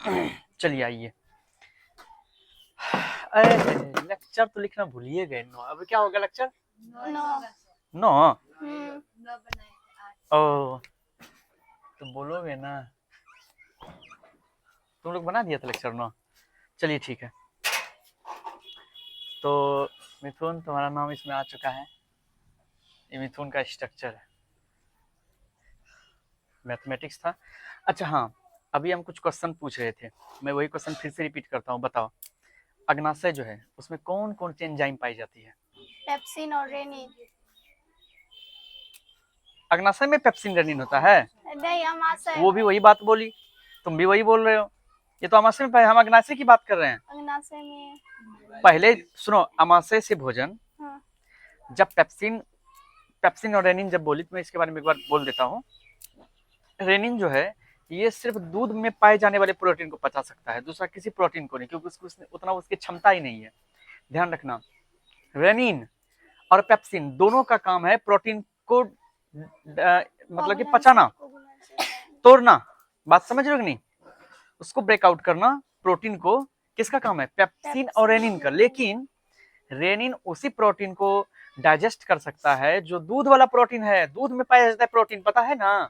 चलिए आइए। अरे लेक्चर तो लिखना भूलिए गए। नो अब क्या होगा लेक्चर? नो। ओ तो बोलोगे ना। तुम लोग बना दिया था लेक्चर नो। चलिए ठीक है। तो मिथुन तुम्हारा नाम इसमें आ चुका है। ये मिथुन का स्ट्रक्चर है। मैथमेटिक्स था। अच्छा हाँ, अभी हम कुछ क्वेश्चन पूछ रहे थे। मैं वही क्वेश्चन फिर से रिपीट करता हूँ। बताओ, अग्नाशय जो है उसमें कौन कौन सी एंजाइम पाई जाती है? पेप्सिन और रेनिन। अग्नाशय में पेप्सिन रेनिन होता है? नहीं, अमाशय। वो भी वही बात बोली, तुम भी वही बोल रहे हो। ये तो अमाशय में, हम अग्नाशय की बात कर रहे हैं। अग्नाशय में पहले सुनो, अमाशय से भोजन। हाँ। जब पेप्सिन और रेनिन जब बोली तो मैं इसके बारे में एक बार बोल देता हूँ। रेनिन जो है ये सिर्फ दूध में पाए जाने वाले प्रोटीन को पचा सकता है, दूसरा किसी प्रोटीन को नहीं, क्योंकि उसको उतना उसकी क्षमता ही नहीं है। ध्यान रखना, रेनिन और पेप्सिन दोनों का काम है प्रोटीन को मतलब कि पचाना, तोड़ना। बात समझ रहे हो कि नहीं? उसको ब्रेकआउट करना, प्रोटीन को किसका काम है? पेप्सिन और रेनिन का। लेकिन रेनिन उसी प्रोटीन को डाइजेस्ट कर सकता है जो दूध वाला प्रोटीन है। दूध में पाया जाता है प्रोटीन, पता है ना?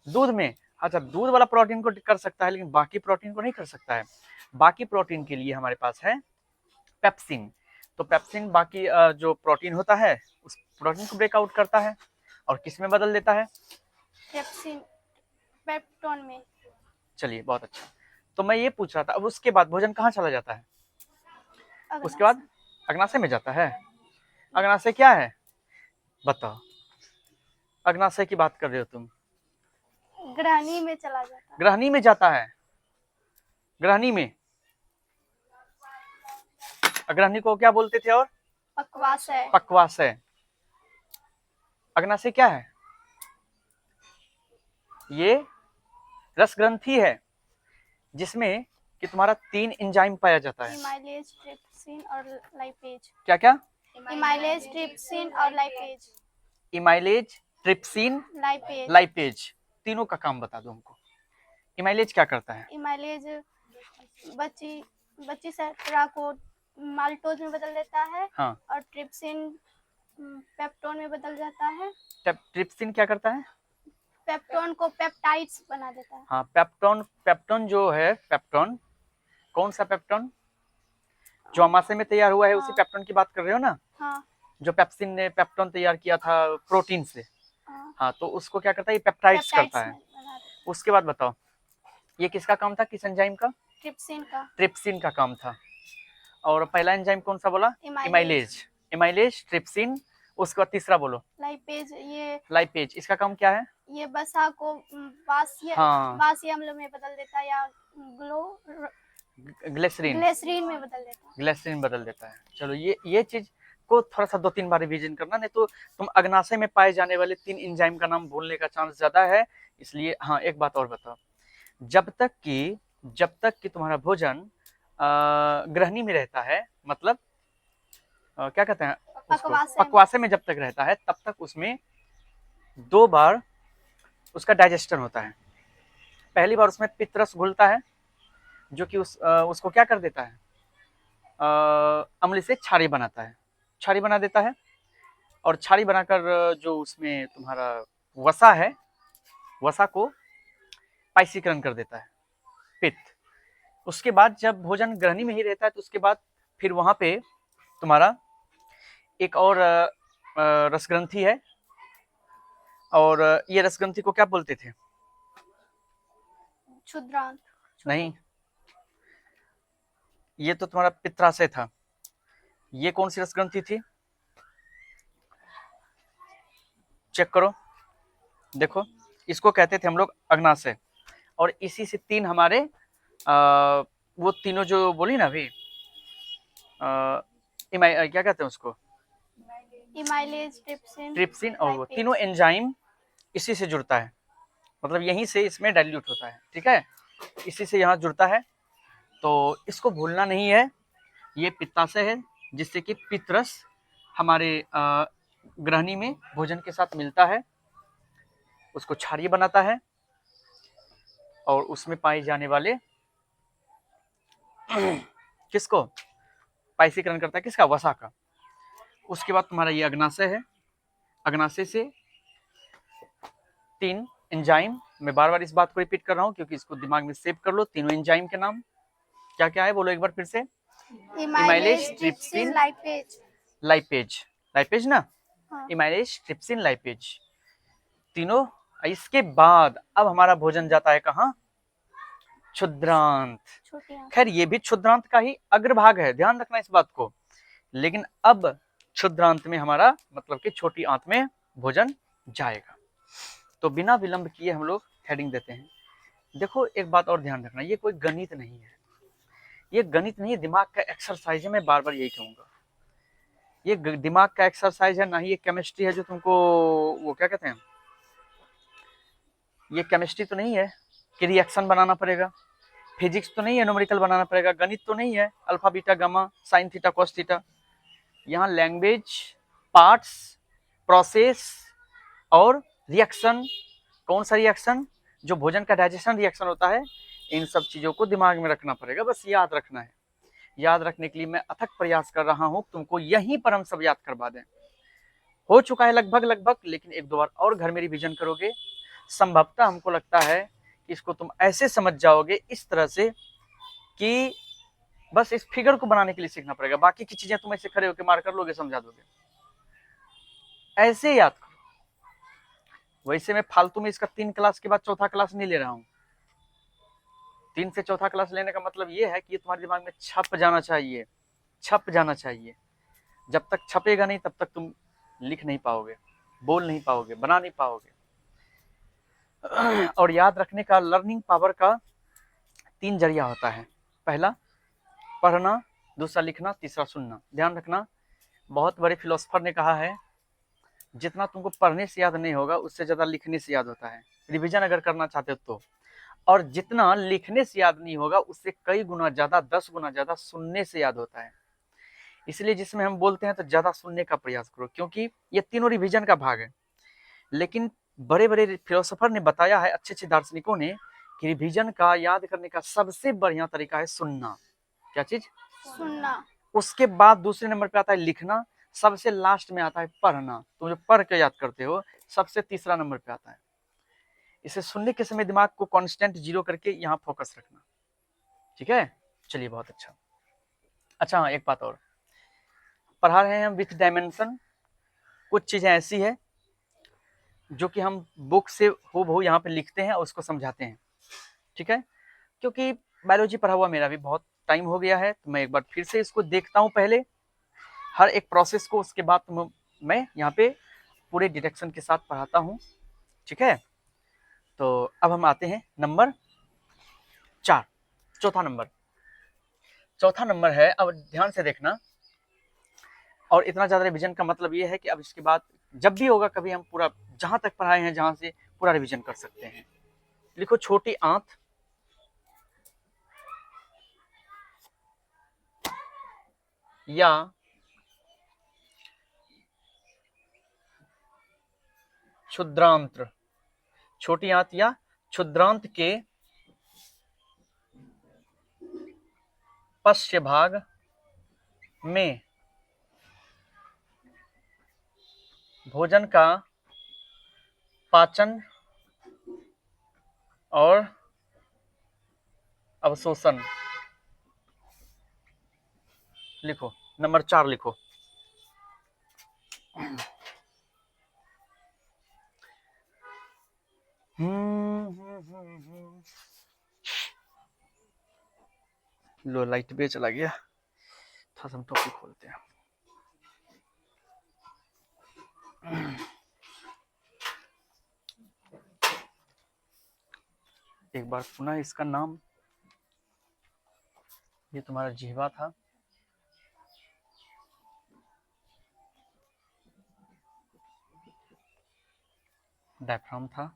दूध में। अच्छा, दूध वाला प्रोटीन को कर सकता है लेकिन बाकी प्रोटीन को नहीं कर सकता है। बाकी प्रोटीन के लिए हमारे पास है पेप्सिन। तो पेप्सिन बाकी जो प्रोटीन होता है उस प्रोटीन को ब्रेकआउट करता है और किस में बदल देता है? पेप्सिन पेप्टोन में। चलिए बहुत अच्छा। तो मैं ये पूछ रहा था, अब उसके बाद भोजन कहाँ चला जाता है? उसके बाद अग्नाशय में जाता है। अग्नाशय क्या है बताओ? अग्नाशय की बात कर रहे हो तुम? ग्रहणी में चला जाता है। ग्रहणी में जाता है। ग्रहणी में, ग्रहणी को क्या बोलते थे? और पक्वाशय। पक्वाशय। अग्नाशय क्या है? ये रस ग्रंथि है जिसमें कि तुम्हारा 3 एंजाइम पाया जाता है। इमाइलेज, ट्रिप्सिन और लाइपेज। क्या क्या? इमाइलेज, ट्रिप्सिन और lipase. Amylase, trypsin, lipase. Lipase, तीनों का काम बता दो हमको। इमाइलेज क्या करता है? इमाइलेज बच्ची सैकरा को माल्टोज में बदल देता है। हाँ। और ट्रिप्सिन पेप्टोन में बदल जाता है। ट्रिप्सिन क्या करता है? पेप्टोन को पेप्टाइड्स बना देता है। हाँ, पेप्टोन जो है, पेप्टोन कौन सा पेप्टोन? जो अमाशय में तैयार हुआ है उसी पेप्टोन की बात कर रहे हो ना? हाँ। जो पेप्सिन ने पेप्टोन तैयार किया था प्रोटीन से। हाँ, तो उसको क्या करता है? ये पेप्टाइड्स करता है। उसके बाद बताओ, ये किसका काम था? किस एंजाइम का? ट्रिप्सिन का। ट्रिप्सिन का काम था। और पहला एंजाइम कौन सा बोला? इमाइलेज। इमाइलेज, ट्रिप्सिन। उसके बाद तीसरा बोलो। लाइपेज। ये लाइपेज, इसका काम क्या है? ये वसा को बासी अम्ल में बदल देता है या ग्लिसरीन में बदल देता है। ग्लिसरीन बदल देता है। चलो, ये चीज को थोड़ा सा 2-3 बार रिवीजन करना, नहीं तो तुम अग्नाशय में पाए जाने वाले 3 एंजाइम का नाम भूलने का चांस ज्यादा है। इसलिए हाँ, एक बात और बताओ, जब तक कि तुम्हारा भोजन ग्रहणी में रहता है, मतलब क्या कहते हैं उसको, पक्वाशय में जब तक रहता है तब तक उसमें 2 बार उसका डाइजेशन होता है। पहली बार उसमें पित्तरस घुलता है जो कि उसको क्या कर देता है? अम्ल से क्षारी बनाता है, क्षारी बना देता है। और क्षारी बनाकर जो उसमें तुम्हारा वसा है, वसा को पाइसीकरण कर देता है, पित्त। उसके बाद जब भोजन ग्रहणी में ही रहता है तो उसके बाद फिर वहां पे तुम्हारा एक और रसग्रंथि है। और ये रसग्रंथि को क्या बोलते थे? क्षुद्रांत। नहीं, ये तो तुम्हारा पित्राशय था। ये कौन सी रसग्रंथि थी? चेक करो, देखो, इसको कहते थे हम लोग अग्नाशय। और इसी से 3 हमारे वो तीनों जो बोली ना अभी, क्या कहते हैं उसको? इमाइलेज, ट्रिप्सिन और वो तीनों एंजाइम इसी से जुड़ता है, मतलब यहीं से इसमें डाइल्यूट होता है। ठीक है, इसी से यहाँ जुड़ता है। तो इसको भूलना नहीं है। ये पित्ताशय है जिससे कि पित्तरस हमारे ग्रहणी में भोजन के साथ मिलता है, उसको क्षारीय बनाता है और उसमें पाए जाने वाले किसको? पाइसीकरण करता है किसका? वसा का। उसके बाद तुम्हारा ये अग्नाशय है, अग्नाशय से 3 एंजाइम, मैं बार बार इस बात को रिपीट कर रहा हूँ क्योंकि इसको दिमाग में सेव कर लो। तीनों एंजाइम के नाम क्या क्या है, बोलो एक बार फिर से। इमाइलेज, ट्रिप्सिन, लाइपेज। लाइपेज, लाइपेज ना, हाँ। इमाइलेज, ट्रिप्सिन, लाइपेज, तीनों। इसके बाद अब हमारा भोजन जाता है कहाँ? क्षुद्रांत। छोटी आंत। खैर ये भी क्षुद्रांत का ही अग्रभाग है, ध्यान रखना इस बात को। लेकिन अब क्षुद्रांत में हमारा मतलब कि छोटी आंत में भोजन जाएगा। तो बिना विलंब किए हम लोग हेडिंग देते हैं। देखो एक बात और ध्यान रखना, ये कोई गणित नहीं है, ये गणित नहीं है, दिमाग का एक्सरसाइज है। मैं बार बार यही कहूंगा, ये दिमाग का एक्सरसाइज है, ना ही ये केमिस्ट्री है जो तुमको वो क्या कहते हैं, ये केमिस्ट्री तो नहीं है कि रिएक्शन बनाना पड़ेगा, फिजिक्स तो नहीं है न्यूमेरिकल बनाना पड़ेगा, गणित तो नहीं है alpha beta gamma sine theta cos theta. यहाँ लैंग्वेज, पार्ट्स, प्रोसेस और रिएक्शन। कौन सा रिएक्शन? जो भोजन का डाइजेशन रिएक्शन होता है, इन सब चीजों को दिमाग में रखना पड़ेगा, बस याद रखना है। याद रखने के लिए मैं अथक प्रयास कर रहा हूं, तुमको यहीं पर हम सब याद करवा दें। हो चुका है लगभग लगभग, लेकिन एक दो बार और घर में रिवीजन करोगे, संभवतः हमको लगता है कि इसको तुम ऐसे समझ जाओगे इस तरह से कि बस इस फिगर को बनाने के लिए सीखना पड़ेगा, बाकी की चीजें तुम ऐसे खड़े होकर मार कर लोगे, समझा दोगे, ऐसे याद करो। वैसे मैं फालतू में इसका 3 क्लास के बाद चौथा क्लास नहीं ले रहा हूँ। 3 से चौथा क्लास लेने का मतलब ये है कि ये तुम्हारे दिमाग में छप जाना चाहिए, छप जाना चाहिए। जब तक छपेगा नहीं तब तक तुम लिख नहीं पाओगे, बोल नहीं पाओगे, बना नहीं पाओगे। और याद रखने का, लर्निंग पावर का 3 जरिया होता है। पहला पढ़ना, दूसरा लिखना, तीसरा सुनना। ध्यान रखना, बहुत बड़े फिलोसफर ने कहा है जितना तुमको पढ़ने से याद नहीं होगा उससे ज्यादा लिखने से याद होता है, रिवीजन अगर करना चाहते हो तो। और जितना लिखने से याद नहीं होगा उससे कई गुना ज्यादा, 10 गुना ज्यादा सुनने से याद होता है। इसलिए जिसमें हम बोलते हैं तो ज्यादा सुनने का प्रयास करो, क्योंकि ये तीनों रिवीजन का भाग है। लेकिन बड़े बड़े फिलोसोफर ने बताया है, अच्छे अच्छे दार्शनिकों ने, कि रिवीजन का, याद करने का सबसे बढ़िया तरीका है सुनना। क्या चीज? सुनना। उसके बाद दूसरे नंबर पे आता है लिखना, सबसे लास्ट में आता है पढ़ना। तुम जो पढ़ के याद करते हो सबसे तीसरा नंबर पे आता है। इसे सुनने के समय दिमाग को कांस्टेंट 0 करके यहाँ फोकस रखना, ठीक है? चलिए बहुत अच्छा। अच्छा हाँ, एक बात और पढ़ा रहे हैं हम विथ डायमेंशन। कुछ चीजें ऐसी है जो कि हम बुक से हूबहू यहाँ पे लिखते हैं और उसको समझाते हैं, ठीक है? क्योंकि बायोलॉजी पढ़ा हुआ मेरा भी बहुत टाइम हो गया है, तो मैं एक बार फिर से इसको देखता हूँ पहले, हर एक प्रोसेस को, उसके बाद मैं यहाँ पे पूरे डिटेक्शन के साथ पढ़ाता हूँ, ठीक है? तो अब हम आते हैं नंबर 4, चौथा नंबर। चौथा नंबर है, अब ध्यान से देखना, और इतना ज्यादा रिवीजन का मतलब ये है कि अब इसके बाद जब भी होगा कभी, हम पूरा जहां तक पढ़ाए हैं जहां से पूरा रिवीजन कर सकते हैं। लिखो छोटी आंत या क्षुद्रांत्र, छोटी आंत या क्षुद्रांत के पश्च भाग में भोजन का पाचन और अवशोषण। लिखो नंबर 4 लिखो। लो लाइट पे चला गया, थोड़ा सा हम टॉपिक खोलते हैं। एक बार पुनः इसका नाम, ये तुम्हारा जिह्वा था, डायफ्राम था,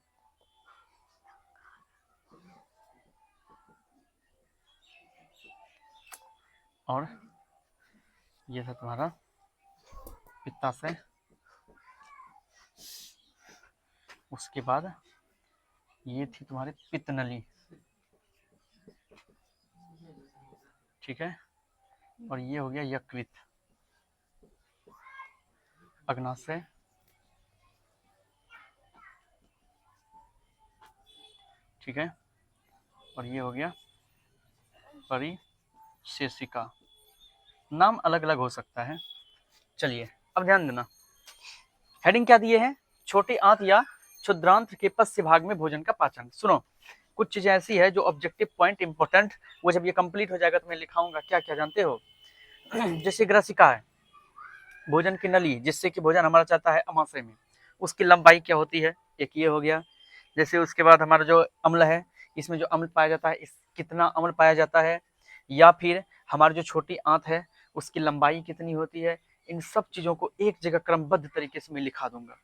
और ये था तुम्हारा पित्ताशय। उसके बाद ये थी तुम्हारी पित्त नली, ठीक है, और ये हो गया यकृत, अग्नाशय, ठीक है, और ये हो गया परिशेषिका। नाम अलग अलग हो सकता है। चलिए अब ध्यान देना, हेडिंग क्या दिए हैं, छोटी आंत या क्षुद्रांत्र के पश्च भाग में भोजन का पाचन। सुनो, कुछ चीजें ऐसी है जो ऑब्जेक्टिव पॉइंट इंपॉर्टेंट, वो जब ये कंप्लीट हो जाएगा तो मैं लिखाऊंगा क्या क्या जानते हो। जैसे ग्रसिका है, भोजन की नली जिससे कि भोजन हमारा जाता है अमाशय में, उसकी लंबाई क्या होती है, एक ये हो गया। जैसे उसके बाद हमारा जो अम्ल है, इसमें जो अम्ल पाया जाता है, इस कितना अम्ल पाया जाता है, या फिर हमारी जो छोटी आंत है उसकी लंबाई कितनी होती है, इन सब चीजों को एक जगह क्रमबद्ध तरीके से मैं लिखा दूंगा।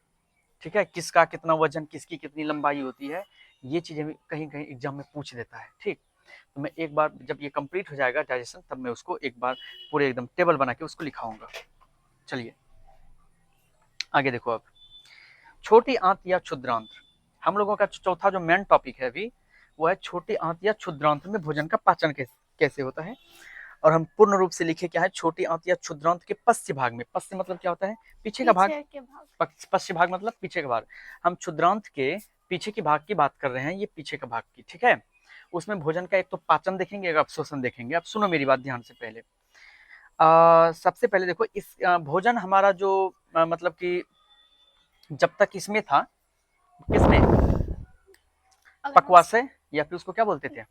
ठीक है, किसका कितना वजन, किसकी कितनी लंबाई होती है, ये चीजें भी कहीं कहीं एग्जाम में पूछ देता है। ठीक, तो मैं एक बार जब ये कंप्लीट हो जाएगा डाइजेशन, तब मैं उसको एक बार पूरे एकदम टेबल बना के उसको लिखाऊंगा। चलिए आगे देखो, अब छोटी आंत या क्षुद्रांत्र, हम लोगों का चौथा जो मेन टॉपिक है अभी, वो है छोटी आंत या क्षुद्रांत्र में भोजन का पाचन कैसे होता है। और हम पूर्ण रूप से लिखे क्या है, छोटी आंत या क्षुद्रांत्र के पश्च भाग में, पश्च मतलब क्या होता है, पीछे का भाग, पश्च भाग मतलब पीछे का भाग, हम क्षुद्रांत के पीछे के भाग की बात कर रहे हैं, ये पीछे का भाग की। ठीक है, उसमें भोजन का एक तो पाचन देखेंगे, एक अवशोषण देखेंगे। अब सुनो मेरी बात ध्यान से, पहले सबसे पहले देखो, इस भोजन हमारा जो मतलब कि जब तक इसमें था, किसमें, पक्वाशय, या फिर उसको क्या बोलते थे,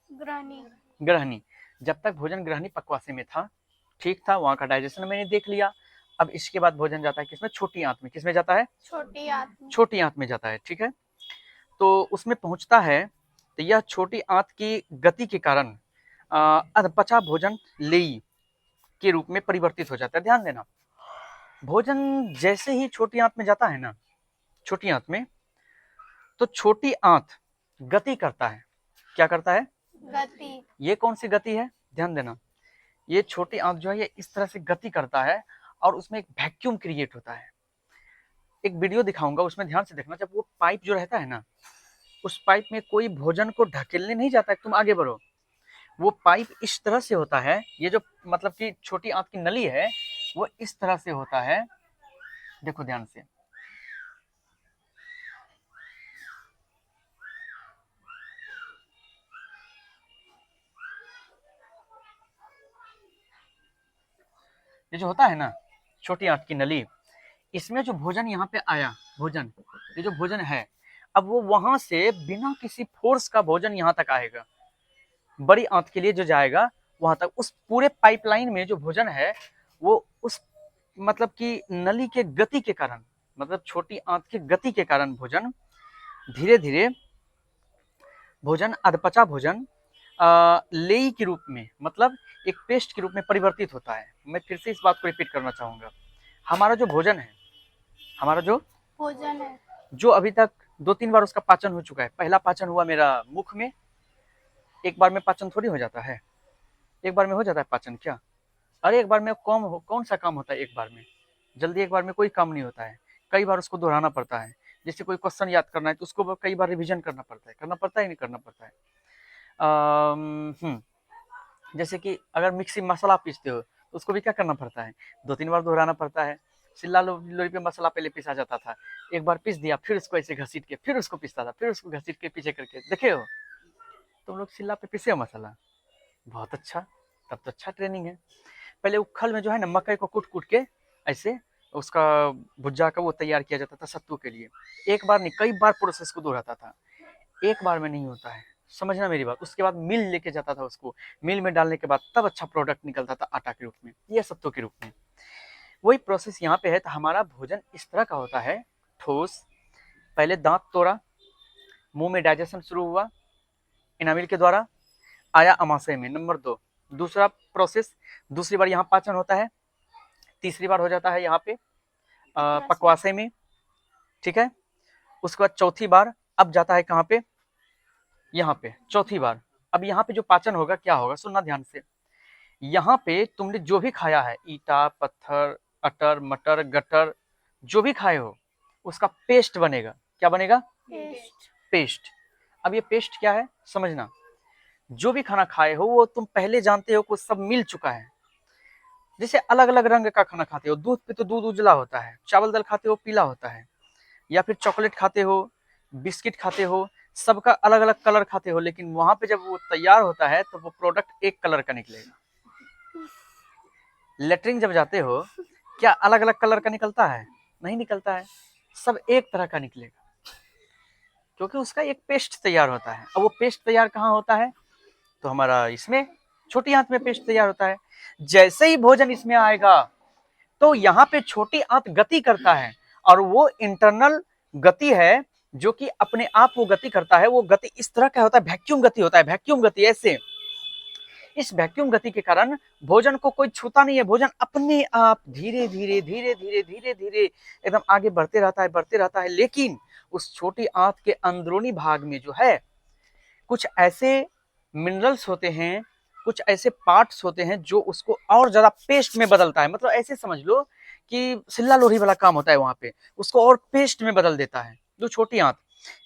ग्रहणी। जब तक भोजन ग्रहणी पक्वाशय में था, ठीक था, वहां का डाइजेशन मैंने देख लिया। अब इसके बाद भोजन जाता है किसमें, छोटी आंत में। किसमें जाता है, छोटी आंत में जाता है। ठीक है, तो उसमें पहुंचता है, तो यह छोटी आंत की गति के कारण अधपचा भोजन लेई के रूप में परिवर्तित हो जाता है। ध्यान देना, भोजन जैसे ही छोटी आंत में जाता है ना, छोटी आंत में, तो छोटी आंत गति करता है। क्या करता है, गति। ये कौन सी गति है, ध्यान देना, ये छोटी आंत जो है ये इस तरह से गति करता है, और उसमें एक वैक्यूम क्रिएट होता है। एक वीडियो दिखाऊंगा, उसमें ध्यान से देखना, जब वो पाइप जो रहता है ना, उस पाइप में कोई भोजन को ढकेलने नहीं जाता है, तुम आगे बढ़ो, वो पाइप इस तरह से होता है, ये जो मतलब कि छोटी आंत की नली है वो इस तरह से होता है, देखो ध्यान से, ये जो होता है ना छोटी आंत की नली, इसमें जो भोजन यहाँ पे आया, भोजन, ये जो भोजन है, अब वो वहां से बिना किसी फोर्स का भोजन यहाँ तक आएगा, बड़ी आंत के लिए जो जाएगा वहां तक, उस पूरे पाइपलाइन में जो भोजन है वो उस मतलब कि नली के गति के कारण, मतलब छोटी आंत की गति के कारण भोजन धीरे धीरे, भोजन अधपचा भोजन लेई के रूप में, मतलब एक पेस्ट के रूप में परिवर्तित होता है। मैं फिर से इस बात को रिपीट करना चाहूंगा, हमारा जो भोजन है, हमारा जो भोजन है, जो अभी तक 2-3 बार उसका पाचन हो चुका है, पहला पाचन हुआ मेरा मुख में, एक बार में पाचन थोड़ी हो जाता है, एक बार में हो जाता है पाचन क्या, अरे एक बार में कौन सा काम होता है एक बार में, जल्दी एक बार में कोई काम नहीं होता है, कई बार उसको दोहराना पड़ता है। जैसे कोई क्वेश्चन याद करना है तो उसको कई बार रिवीजन करना पड़ता है, नहीं करना पड़ता है। जैसे कि अगर मिक्सी मसाला पीसते हो तो उसको भी क्या करना पड़ता है, 2-3 बार दोहराना पड़ता है। सिल्ला लोरी पे मसाला पहले पिसा जाता था, एक बार पीस दिया, फिर उसको ऐसे घसीट के फिर उसको पीसता था, फिर उसको घसीट के पीछे करके, देखे हो तुम लोग सिल्ला पे पीसे हो मसाला, बहुत अच्छा, तब तो अच्छा ट्रेनिंग है। पहले उखल में जो है ना मकई को कूट कूट के ऐसे उसका भुज्जा का वो तैयार किया जाता था सत्तू के लिए, एक बार नहीं कई बार प्रोसेस को दोहराता था, एक बार में नहीं होता है, समझना मेरी बात। उसके बाद मिल लेके जाता था, उसको मिल में डालने के बाद तब अच्छा प्रोडक्ट निकलता था आटा के रूप में या सत्तू के रूप में। वही प्रोसेस यहाँ पे है, तो हमारा भोजन इस तरह का होता है, ठोस, पहले दांत तोड़ा, मुंह में डाइजेशन शुरू हुआ इनामिल के द्वारा, आया अमाशय में, नंबर 2, दूसरा प्रोसेस, दूसरी बार यहाँ पाचन होता है, तीसरी बार हो जाता है यहाँ पे पक्वाशय में, ठीक है, उसके बाद चौथी बार अब जाता है कहाँ पे, यहाँ पे चौथी बार। अब यहाँ पे जो पाचन होगा क्या होगा, सुनना ध्यान से, यहाँ पे तुमने जो भी खाया है, ईटा पत्थर अटर मटर गटर जो भी खाए हो, उसका पेस्ट बनेगा। क्या बनेगा, पेस्ट। अब ये पेस्ट क्या है समझना, जो भी खाना खाए हो वो तुम पहले जानते हो कि सब मिल चुका है। जैसे अलग अलग रंग का खाना खाते हो, दूध पे तो दूध उजला होता है, चावल दाल खाते हो पीला होता है, या फिर चॉकलेट खाते हो, बिस्किट खाते हो, सबका अलग अलग कलर खाते हो, लेकिन वहां पे जब वो तैयार होता है तो वो प्रोडक्ट एक कलर का निकलेगा। लेटरिन जब जाते हो क्या अलग अलग कलर का निकलता है? नहीं निकलता है, सब एक तरह का निकलेगा, क्योंकि उसका एक पेस्ट तैयार होता है। अब वो पेस्ट तैयार कहाँ होता है? तो हमारा इसमें छोटी आंत में पेस्ट तैयार होता है। जैसे ही भोजन इसमें आएगा तो यहाँ पे छोटी आंत गति करता है, और वो इंटरनल गति है जो कि अपने आप वो गति करता है। वो गति इस तरह का होता है, वैक्यूम गति होता है, वैक्यूम गति ऐसे। इस वैक्यूम गति के कारण भोजन को कोई छूता नहीं है, भोजन अपने आप धीरे धीरे धीरे धीरे धीरे धीरे एकदम आगे बढ़ते रहता है, बढ़ते रहता है। लेकिन उस छोटी आंत के अंदरूनी भाग में जो है कुछ ऐसे मिनरल्स होते हैं, कुछ ऐसे पार्ट्स होते हैं जो उसको और ज्यादा पेस्ट में बदलता है। मतलब ऐसे समझ लो कि सिल्ला लोढ़ी वाला काम होता है वहां पे, उसको और पेस्ट में बदल देता है। जो छोटी आंत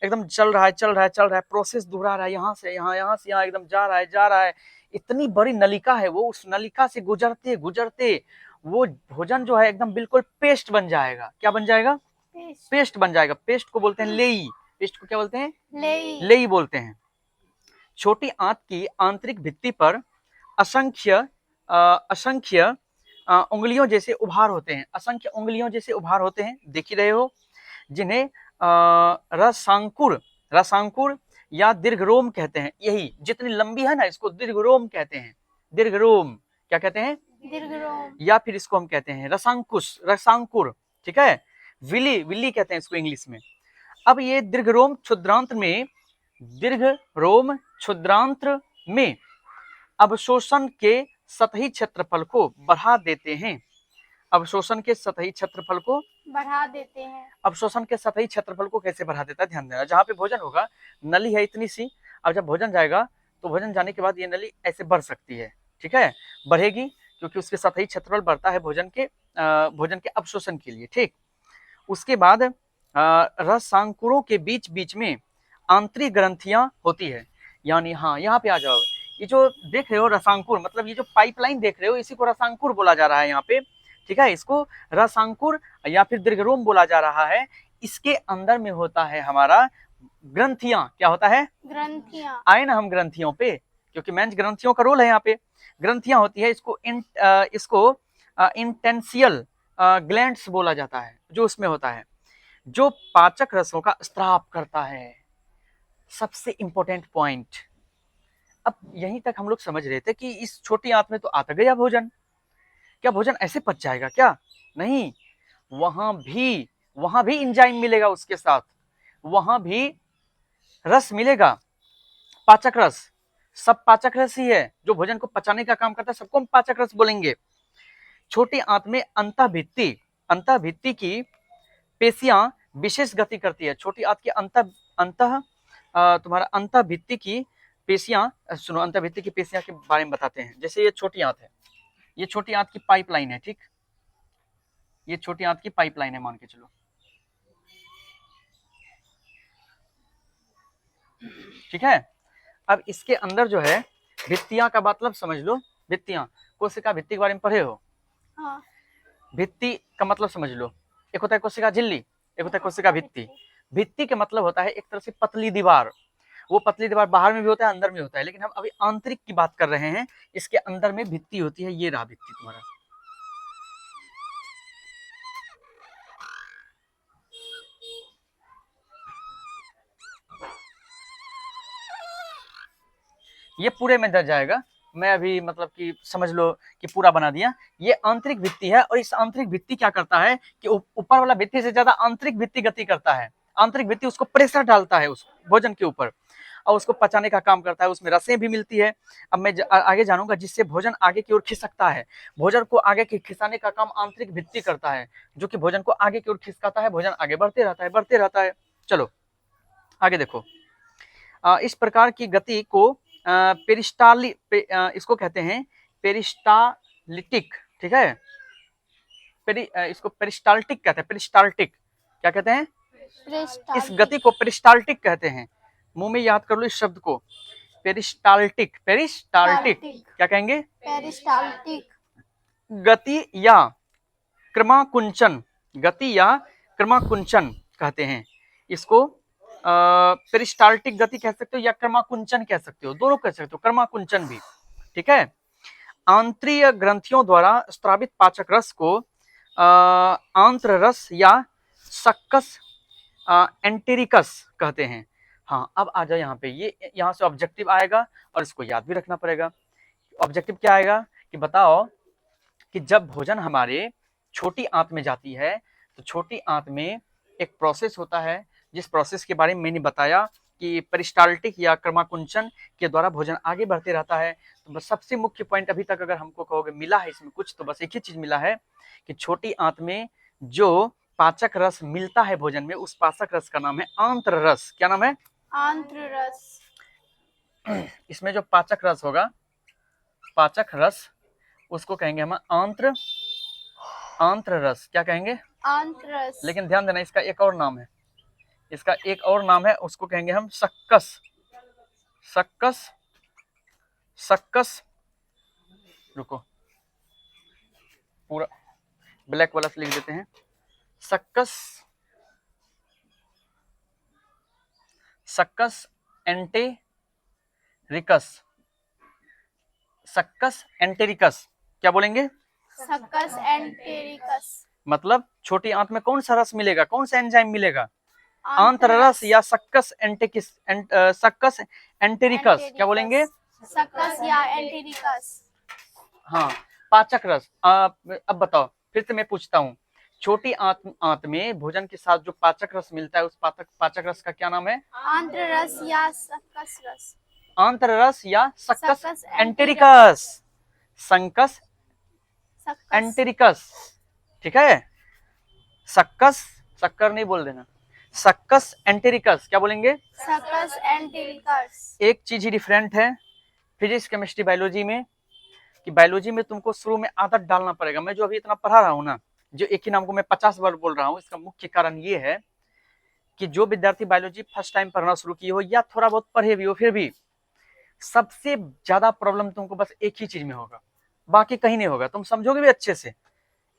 एकदम चल रहा है, चल रहा है, चल रहा है, प्रोसेस दोहरा रहा है, यहाँ से यहाँ, यहाँ से यहाँ, एकदम जा रहा है, जा रहा है। इतनी बड़ी नलिका है वो, उस नलिका से गुजरते गुजरते वो भोजन जो है एकदम बिल्कुल पेस्ट बन जाएगा। क्या बन जाएगा? पेस्ट बन जाएगा। पेस्ट को बोलते हैं लेई। पेस्ट को क्या बोलते हैं? लेई। लेई बोलते हैं। छोटी आंत की आंतरिक भित्ति पर असंख्य असंख्य उंगलियों जैसे उभार होते हैं, असंख्य उंगलियों जैसे उभार होते हैं, देख ही रहे हो, जिन्हें रसांकुर रसांकुर या दीर्घरोम कहते हैं। यही जितनी लंबी है ना, इसको दीर्घरोम कहते हैं। दीर्घरोम क्या कहते हैं? दीर्घरोम। या फिर इसको हम कहते हैं रसांकुश, रसांकुर, ठीक है। विली, विली कहते हैं इसको इंग्लिश में। अब ये दीर्घरोम क्षुद्रांत में, दीर्घ रोम क्षुद्रांत्र में अवशोषण के सतही क्षेत्रफल को बढ़ा देते हैं। अवशोषण के सतही क्षेत्रफल को बढ़ा देते हैं। अवशोषण के सतही क्षेत्रफल को कैसे बढ़ा देता है? ध्यान देना, जहां पे भोजन होगा नली है इतनी सी, अब जब भोजन जाएगा तो भोजन जाने के बाद ये नली ऐसे बढ़ सकती है, ठीक है, बढ़ेगी, क्योंकि उसके सतही क्षेत्रफल बढ़ता है भोजन के अवशोषण के लिए, ठीक। उसके बाद रसांकुरों के बीच बीच में आंतरिक ग्रंथियां होती है। यानी हाँ, यहाँ पे आ जाओ, ये जो देख रहे हो रसांकुर, मतलब ये जो पाइपलाइन देख रहे हो, इसी को रसांकुर बोला जा रहा है यहाँ पे, ठीक है। इसको रसांकुर या फिर दीर्घरोम बोला जा रहा है। इसके अंदर में होता है हमारा ग्रंथियां। क्या होता है? ग्रंथियां। आए ना हम ग्रंथियों पे, क्योंकि मेंस ग्रंथियों का रोल है यहाँ पे। ग्रंथियां होती है, इसको इंटेंशियल ग्लैंड्स बोला जाता है, जो उसमें होता है, जो पाचक रसों का स्त्राव करता है। सबसे इंपॉर्टेंट पॉइंट। अब यहीं तक हम लोग समझ रहे थे कि इस छोटी आंत में तो आता गया भोजन, क्या भोजन ऐसे पच जाएगा क्या? नहीं, वहां भी एंजाइम मिलेगा, उसके साथ वहां भी रस मिलेगा, पाचक रस। सब पाचक रस ही है जो भोजन को पचाने का काम करता है, सबको हम पाचक रस बोलेंगे। छोटी आंत में अंतःभित्ति की पेशियां विशेष गति करती है। छोटी आंत की तुम्हारा अंतःभित्ति की पेशियां, सुनो, अंतःभित्ति की पेशियां के बारे में बताते हैं। जैसे ये छोटी आंत है, ये छोटी आंत की पाइपलाइन है, ठीक, ये छोटी आंत की पाइपलाइन है, मान के चलो, ठीक है। अब इसके अंदर जो है भित्तियां का मतलब समझ लो, भित्तियां, कोशिका भित्ति के बारे में पढ़े हो? हाँ। भित्ति का मतलब समझ लो, एक होता है कोशिका झिल्ली, एक होता है कोशिका भित्ति। भित्ति का मतलब होता है एक तरह से पतली दीवार। वो पतली दीवार बाहर में भी होता है, अंदर में होता है, लेकिन हम अभी आंतरिक की बात कर रहे हैं। इसके अंदर में भित्ति होती है, ये रहा भित्ति तुम्हारा। ये पूरे में दर्ज जाएगा, मैं अभी मतलब कि समझ लो कि पूरा बना दिया। ये आंतरिक भित्ति है, और इस आंतरिक भित्ति क्या करता है कि ऊपर वाला भित्ति से ज्यादा आंतरिक भित्ति गति करता है। आंतरिक भित्ति उसको प्रेशर डालता है उस भोजन के ऊपर, और उसको पचाने का काम करता है। उसमें रसें भी मिलती है। अब मैं आगे जानूंगा, जिससे भोजन आगे की ओर खिसकता है। भोजन को आगे की खिसाने का काम आंतरिक भित्ति करता है, जो कि भोजन को आगे की ओर खिसकाता है। भोजन आगे बढ़ते रहता है, बढ़ते रहता है। चलो आगे देखो, इस प्रकार की गति को इसको कहते हैं पेरिस्टालिटिक, ठीक है। इसको पेरिस्टाल्टिक कहते हैं, पेरिस्टाल्टिक क्या कहते हैं? इस गति को पेरिस्टाल्टिक कहते हैं। मुंह में याद कर लो इस शब्द को, पेरिस्टाल्टिक, पेरिस्टाल्टिक टाल्टिक, क्या कहेंगे? पेरिस्टाल्टिक, गति या क्रमाकुंचन, गति या क्रमाकुंचन कहते हैं इसको। पेरिस्टाल्टिक गति कह सकते हो या क्रमाकुंचन कह सकते हो, दोनों कह सकते हो, क्रमाकुंचन भी, ठीक है। आंत्रीय ग्रंथियों द्वारा स्रावित पाचक रस को आंत्र रस या सक्कस एंटेरिकस कहते हैं। हाँ, अब आ जाओ यहाँ पे, ये यहाँ से ऑब्जेक्टिव आएगा और इसको याद भी रखना पड़ेगा। ऑब्जेक्टिव क्या आएगा कि बताओ कि जब भोजन हमारे छोटी आंत में जाती है तो छोटी आंत में एक प्रोसेस होता है, जिस प्रोसेस के बारे में मैंने बताया कि पेरिस्टाल्टिक या क्रमाकुंचन के द्वारा भोजन आगे बढ़ते रहता है। तो बस सबसे मुख्य पॉइंट अभी तक अगर हमको कहोगे मिला है इसमें कुछ, तो बस एक ही चीज मिला है कि छोटी आंत में जो पाचक रस मिलता है भोजन में, उस पाचक रस का नाम है आंत्र रस। क्या नाम है? आंत्र रस। इसमें जो पाचक रस होगा, पाचक रस, उसको कहेंगे हम आंत्र रस। क्या कहेंगे? आंत्र रस। लेकिन ध्यान देना, इसका एक और नाम है, इसका एक और नाम है, उसको कहेंगे हम सक्कस, सक्कस, सक्कस। रुको, पूरा ब्लैक वाला से लिख देते हैं, succus, succus entericus, succus entericus. क्या बोलेंगे? Succus entericus. मतलब छोटी आंत में कौन सा रस मिलेगा, कौन सा एंजाइम मिलेगा? आंत्र रस या सक्कस एंटेरिकस, सक्कस एंटेरिकस। क्या बोलेंगे? सक्कस या एंटेरिकस। हाँ, पाचक रस। अब बताओ, फिर से मैं पूछता हूँ, छोटी आंत में भोजन के साथ जो पाचक रस मिलता है, उस पाचक रस का क्या नाम है? आंत्र रस या सक्कस रस। आंत्र रस या succus succus entericus, succus succus. Entericus, ठीक है। सक्कस, शक्कर नहीं बोल देना, सक्कस एंटेरिकस। क्या बोलेंगे? Succus entericus. एक चीज ही डिफरेंट है फिजिक्स, केमिस्ट्री, बायोलॉजी में, कि बायोलॉजी में तुमको शुरू में आदत डालना पड़ेगा। मैं जो अभी इतना पढ़ा रहा हूँ ना, जो एक ही नाम को मैं 50 बार बोल रहा हूँ, इसका मुख्य कारण ये है कि जो विद्यार्थी बायोलॉजी फर्स्ट टाइम पढ़ना शुरू किए हो या थोड़ा बहुत पढ़े भी हो, फिर भी सबसे ज्यादा प्रॉब्लम तुमको बस एक ही चीज में होगा, बाकी कहीं नहीं होगा। तुम समझोगे भी अच्छे से,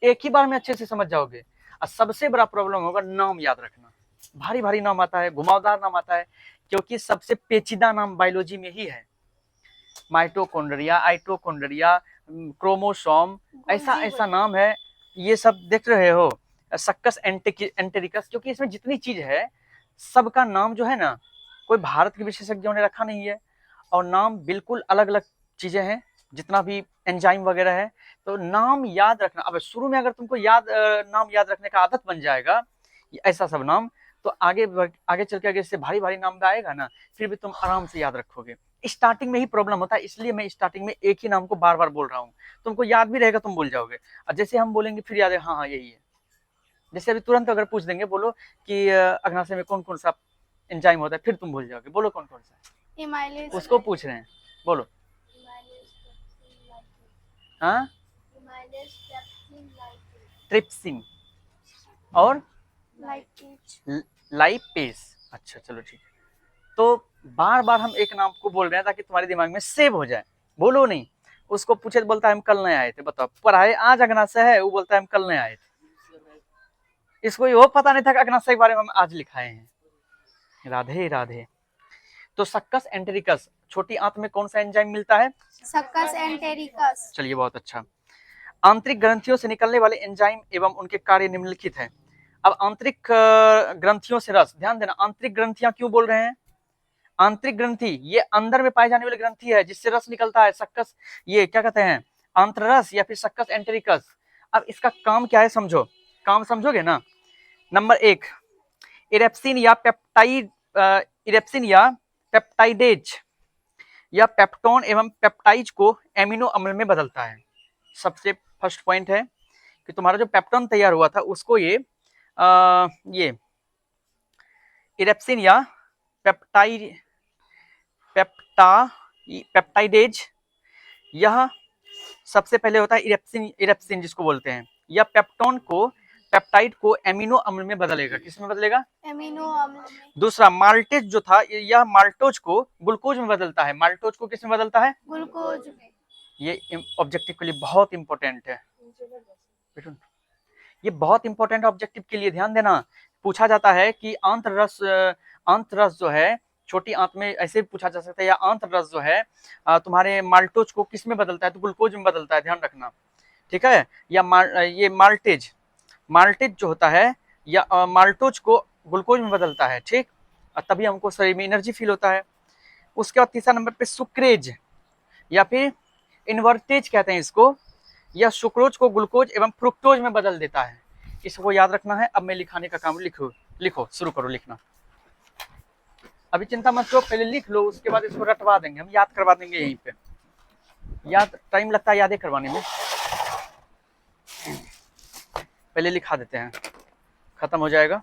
एक ही बार में अच्छे से समझ जाओगे। और सबसे बड़ा प्रॉब्लम होगा नाम याद रखना। भारी भारी नाम आता है, घुमावदार नाम आता है, क्योंकि सबसे पेचीदा नाम बायोलॉजी में ही है। माइटोकॉन्ड्रिया, आइटोकॉन्ड्रिया, क्रोमोसोम, ऐसा ऐसा नाम है, ये सब देख रहे हो। सक्कस एंटेरिकस, क्योंकि इसमें जितनी चीज है सबका नाम जो है ना, कोई भारत के विशेषज्ञों ने रखा नहीं है, और नाम बिल्कुल अलग अलग चीजें हैं, जितना भी एंजाइम वगैरह है। तो नाम याद रखना। अब शुरू में अगर तुमको नाम याद रखने का आदत बन जाएगा, ऐसा सब नाम, तो आगे चल के, आगे से भारी भारी नाम आएगा ना, फिर भी तुम आराम से याद रखोगे। स्टार्टिंग में ही प्रॉब्लम होता है, इसलिए मैं स्टार्टिंग में एक ही नाम को बार बार बोल रहा हूँ। तुमको याद भी रहेगा, तुम भूल जाओगे, और जैसे हम बोलेंगे फिर याद है, हाँ हाँ यही है। जैसे अभी तुरंत अगर पूछ देंगे, बोलो कि अग्नाशय में कौन कौन सा एंजाइम होता है, फिर तुम भूल जाओगे। बोलो कौन कौन सा, इमाइलेज। उसको पूछ रहे हैं, बोलो। हाँ, ट्रिप्सिन और लाइपेज। अच्छा चलो ठीक है। तो बार बार हम एक नाम को बोल रहे हैं ताकि तुम्हारे दिमाग में सेव हो जाए। बोलो नहीं, उसको पूछे तो बोलता है हम कल नहीं आए थे। बताओ, पढ़ाए आज अग्नाशय है, वो बोलता है हम कल नहीं आए थे। इसको ये पता नहीं था कि अग्नाशय के बारे में हम आज लिखाए हैं। राधे राधे। तो सक्कस एंटेरिकस, छोटी आंत में कौन सा एंजाइम मिलता है? Succus entericus. चलिए, बहुत अच्छा। आंतरिक ग्रंथियों से निकलने वाले एंजाइम एवं उनके कार्य निम्नलिखित हैं। अब आंतरिक ग्रंथियों से रस, ध्यान देना, आंतरिक ग्रंथियां क्यों बोल रहे हैं? आंतरिक ग्रंथि ये अंदर में पाई जाने वाली ग्रंथि है, जिससे रस निकलता है। सक्कस, ये क्या कहते हैं, आंत्र रस या फिर सक्कस एंटेरिकस। अब इसका काम क्या है, समझो, काम समझोगे ना। नंबर 1, इरेप्सिन या पेप्टाइड, इरेप्सिन या पेप्टाइडेज या पेप्टोन एवं पेप्टाइज को एमिनो अम्ल में बदलता है। सबसे फर्स्ट पॉइंट है कि तुम्हारा जो पेप्टोन तैयार हुआ था, उसको ये इरेप्सिन या पेप्टाइडेज, यह सबसे पहले होता है इरेप्सिन जिसको बोलते हैं, या पेप्टोन को पेप्टाइड को एमिनो अम्ल में बदलेगा। किस में बदलेगा? एमिनो अम्ल में। दूसरा माल्टेज जो था, यह माल्टोज को ग्लूकोज में बदलता है। माल्टोज को किस में बदलता है? ग्लूकोज में। ये ऑब्जेक्टिव के लिए बहुत इंपॉर्टेंट है, ये बहुत इंपॉर्टेंट ऑब्जेक्टिव के लिए ध्यान देना। पूछा जाता है कि आंतररस जो है, छोटी आंत में ऐसे भी पूछा जा सकता है, या आंतररस जो है तुम्हारे माल्टोज को किस में बदलता है? तो ग्लूकोज में बदलता है, ध्यान रखना, ठीक है। या ये माल्टेज जो होता है, या माल्टोज को ग्लूकोज में बदलता है, ठीक, तभी हमको शरीर में एनर्जी फील होता है। उसके बाद तीसरा नंबर पे सुक्रेज या फिर इन्वर्टेज कहते हैं इसको, यह सुक्रोज को ग्लूकोज एवं फ्रुक्टोज में बदल देता है। इसको याद रखना है। अब मैं लिखाने का काम लिखो शुरू करो लिखना। अभी चिंता मत करो, पहले लिख लो, उसके बाद इसको रटवा देंगे, हम याद करवा देंगे यहीं पे। याद टाइम लगता है यादें करवाने में, पहले लिखा देते हैं, खत्म हो जाएगा।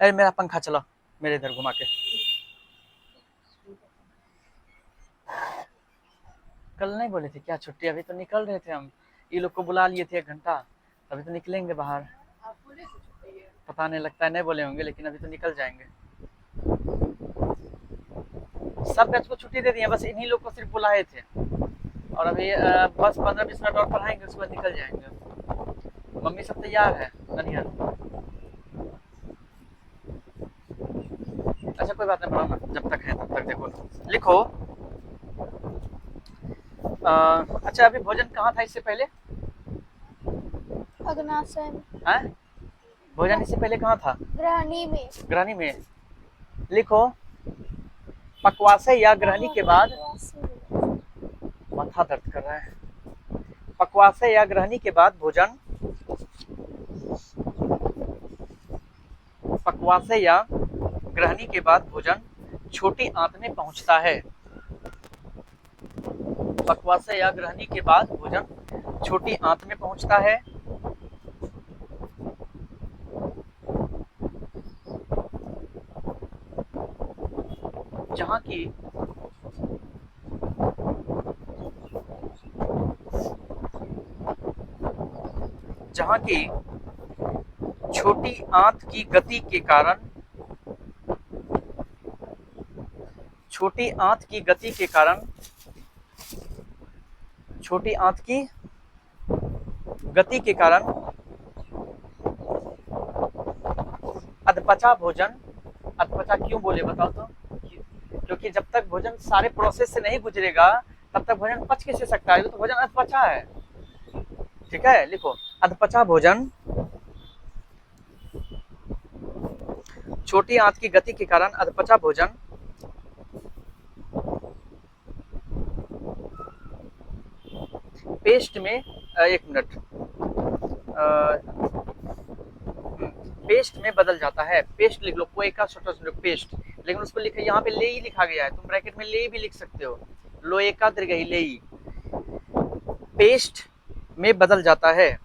अरे मेरा पंखा चला, मेरे इधर घुमा के। कल नहीं बोले थे क्या छुट्टी? अभी तो निकल रहे थे हम, ये लोग को बुला लिए थे 1 घंटा, अभी तो निकलेंगे बाहर। पता नहीं, लगता है नहीं बोले होंगे, लेकिन अभी तो निकल जाएंगे। सब बैच को छुट्टी दे दी है, बस इन्हीं लोग को सिर्फ बुलाए थे, और अभी बस 15-20 मिनट और पढ़ाएंगे, उसके बाद निकल जाएंगे। मम्मी सब तैयार है ननिहाल। अच्छा कोई बात नहीं, पढ़ो ना, जब तक है तब तक देखो लिखो। अच्छा अभी भोजन कहाँ था इससे पहले? अग्नाशय में। हैं? भोजन इससे पहले कहाँ था? ग्रहणी में। ग्रहणी में। लिखो, पक्वाशय या ग्रहणी के बाद, माथा दर्द कर रहा है, पक्वाशय या ग्रहणी के बाद भोजन, पक्वाशय या ग्रहणी के बाद भोजन छोटी आंत में पहुंचता है। पक्वाशय या ग्रहणी के बाद भोजन छोटी आंत में पहुंचता है। जहां की छोटी आंत की गति के कारण, छोटी आंत की गति के कारण, छोटी आंत की गति के कारण अधपचा भोजन, अधपचा क्यों बोले बताओ तो? क्योंकि जब तक भोजन सारे प्रोसेस से नहीं गुजरेगा तब तक भोजन पच कैसे सकता है? तो भोजन अधपचा है, ठीक है। लिखो, अधपचा भोजन छोटी आंत की गति के कारण अधपचा भोजन पेस्ट में, एक मिनट, पेस्ट में बदल जाता है। पेस्ट लिख लो, पोएका पेस्ट, लेकिन उसको लिखे यहाँ पे लेई लिखा गया है, तुम ब्रैकेट में लेई भी लिख सकते हो, लोएका दीर्घई लेई, पेस्ट में बदल जाता है।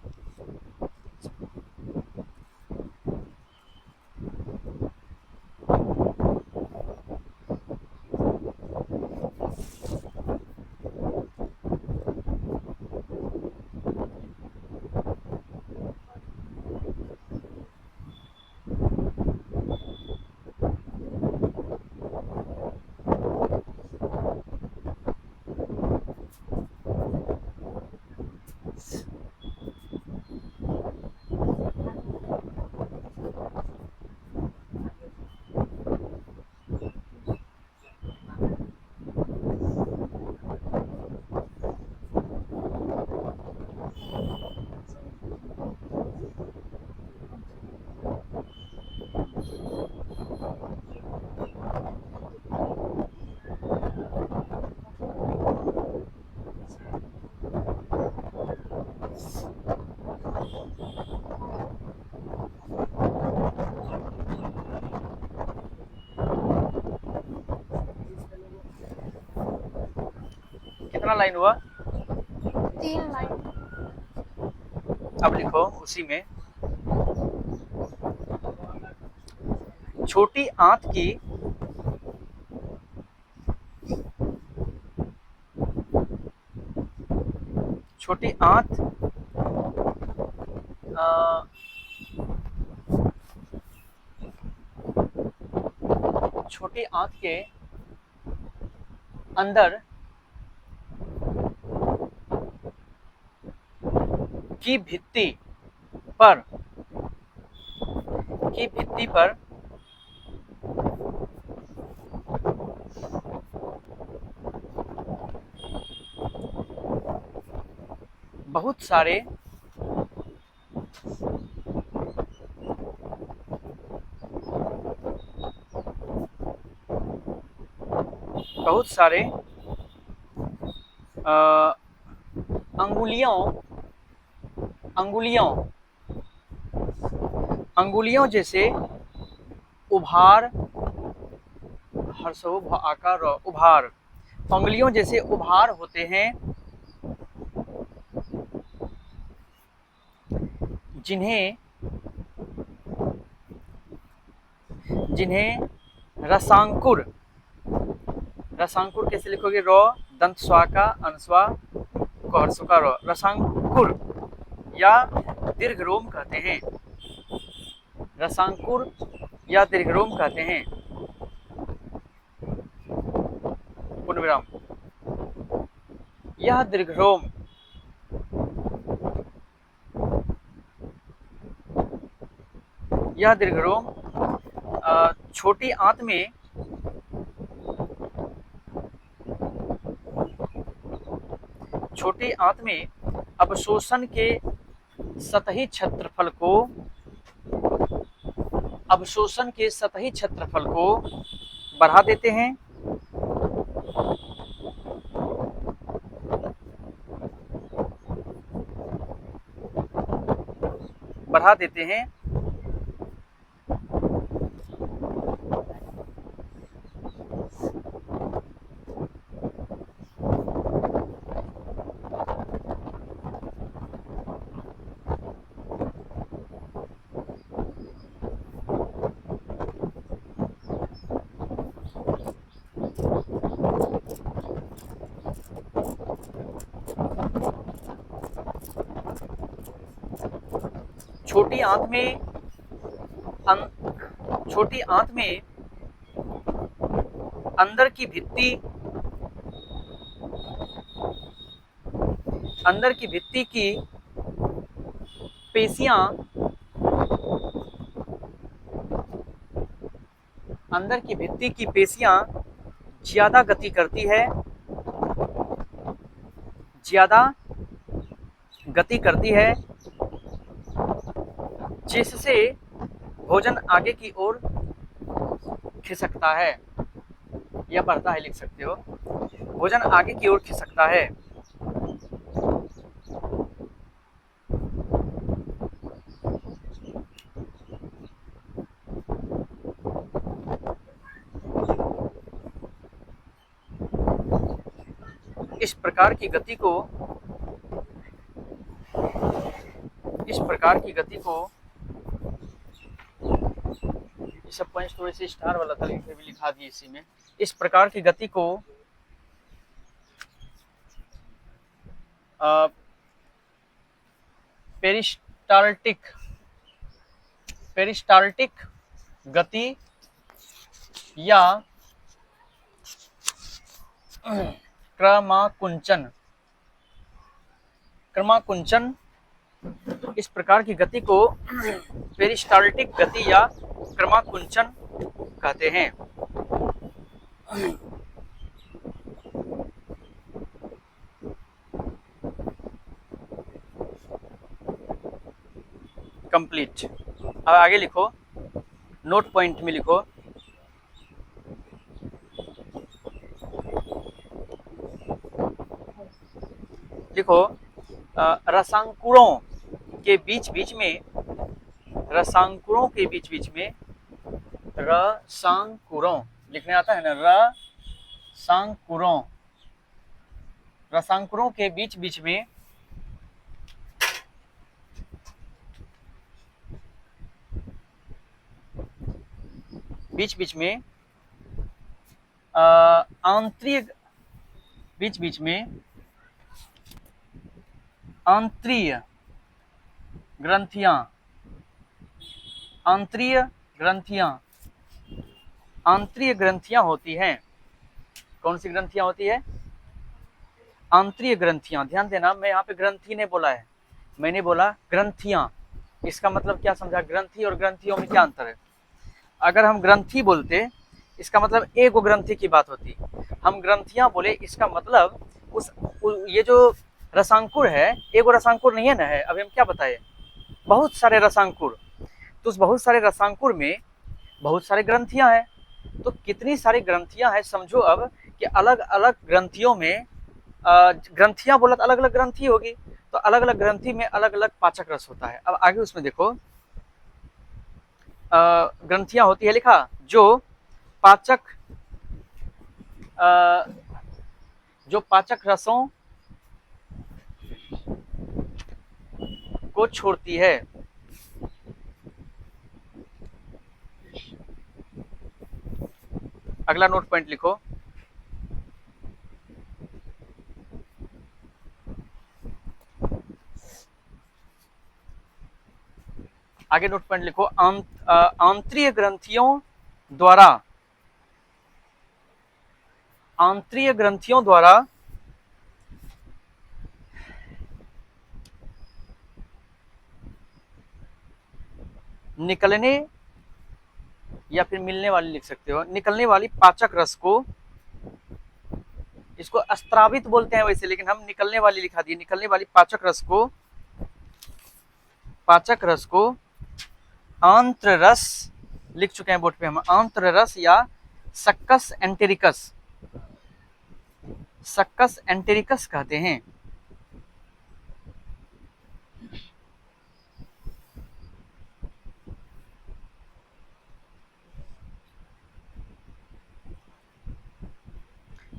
कितना लाइन हुआ? 3 लाइन। अब लिखो उसी में, छोटी आंत की छोटी आंत के अंदर की भित्ति पर बहुत सारे अंगुलियों जैसे उभार, हर्षोभ आकार उभार, अंगुलियों जैसे उभार होते हैं जिन्हें रसांकुर कैसे लिखोगे? रो दंत स्वा का अनुस्वा को हर्षों का रो, रसांकुर या दीर्घरोम कहते हैं। रसांकुर या दीर्घरोम कहते हैं। पूर्ण विराम। यह दीर्घरोम छोटी आंत में अवशोषण के सतही क्षेत्रफल को बढ़ा देते हैं। छोटी आंत में अंदर की भित्ति की पेशियां ज्यादा गति करती है जिससे भोजन आगे की ओर खिसकता है या बढ़ता है, लिख सकते हो। भोजन आगे की ओर खिसकता है। इस प्रकार की गति को सब पॉइंट्स थोड़े से स्टार वाला था, लेकिन फिर भी लिखा दिए इसी में। इस प्रकार की गति को पेरिस्टाल्टिक गति या क्रमाकुंचन इस प्रकार की गति को पेरिस्टाल्टिक गति या क्रमाकुंचन कहते हैं। कंप्लीट। अब आगे लिखो, नोट पॉइंट में लिखो। रसांकुरों के बीच बीच में रसांकुरों लिखने आता है ना, रसांकुरों के बीच बीच में आंतरीय ग्रंथियां आंतरिक ग्रंथियां होती हैं। कौन सी ग्रंथियां होती है? आंतरिक ग्रंथियां। ध्यान देना, मैं यहाँ पे ग्रंथि ने बोला है, मैंने बोला ग्रंथियां। इसका मतलब क्या समझा? ग्रंथि और ग्रंथियों में क्या अंतर है? अगर हम ग्रंथि बोलते, इसका मतलब एक ग्रंथि की बात होती। हम ग्रंथियां बोले, इसका मतलब ये जो रसांकुर है, एक रसांकुर नहीं है ना, है अभी हम क्या बताए, बहुत सारे रसांकुर। तो उस बहुत सारे रसांकुर में बहुत सारे ग्रंथियां हैं। तो कितनी सारी ग्रंथियां हैं, समझो अब कि अलग अलग ग्रंथियों में ग्रंथियां बोला तो अलग अलग ग्रंथि होगी, तो अलग अलग ग्रंथि में अलग अलग पाचक रस होता है। अब आगे उसमें देखो, ग्रंथियां होती है, लिखा जो पाचक जो पाचक रसों को छोड़ती है। अगला नोट पॉइंट लिखो, आगे नोट पॉइंट लिखो, आंतरिक ग्रंथियों द्वारा, आंतरिक ग्रंथियों द्वारा निकलने या फिर मिलने वाली लिख सकते हो, निकलने वाली पाचक रस को, इसको अस्त्रावित बोलते हैं वैसे, लेकिन हम निकलने वाली लिखा दी, निकलने वाली पाचक रस को आंत्र रस लिख चुके हैं बोर्ड पे हम, आंत्र रस या सक्कस एंटेरिकस, सक्कस एंटेरिकस कहते हैं।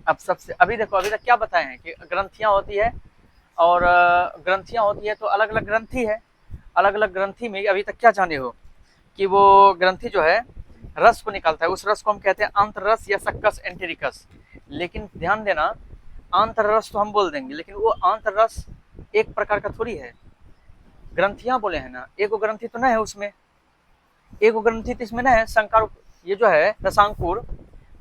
अब सबसे अभी देखो, अभी तक क्या बताए हैं कि ग्रंथियां होती है, और ग्रंथियां होती है तो अलग अलग ग्रंथि है, अलग अलग ग्रंथि में अभी तक क्या जाने हो कि वो ग्रंथि जो है रस को निकालता है, उस रस को हम कहते हैं आंत्र रस या सक्कस एंटेरिकस। लेकिन ध्यान देना, आंत्र रस तो हम बोल देंगे, लेकिन वो आंत्र रस एक प्रकार का थोड़ी है। ग्रंथियां बोले हैं ना, एक ग्रंथि तो ना है उसमें, एक ग्रंथि तो इसमें ना है, संकार, ये जो है रसांकुर,